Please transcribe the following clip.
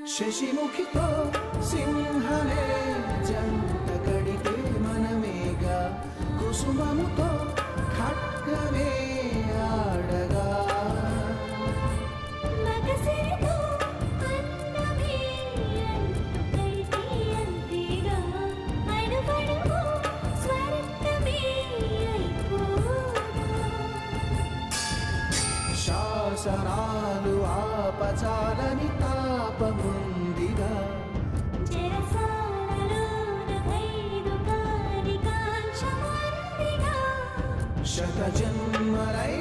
శశిముఖితో సింహమే జంట కడితే మనమేగా కుసుమముతో ఖడ్గమే ఆడగా శాసనాలు ఆపచాలని తాపముందిగా శత జన్మలై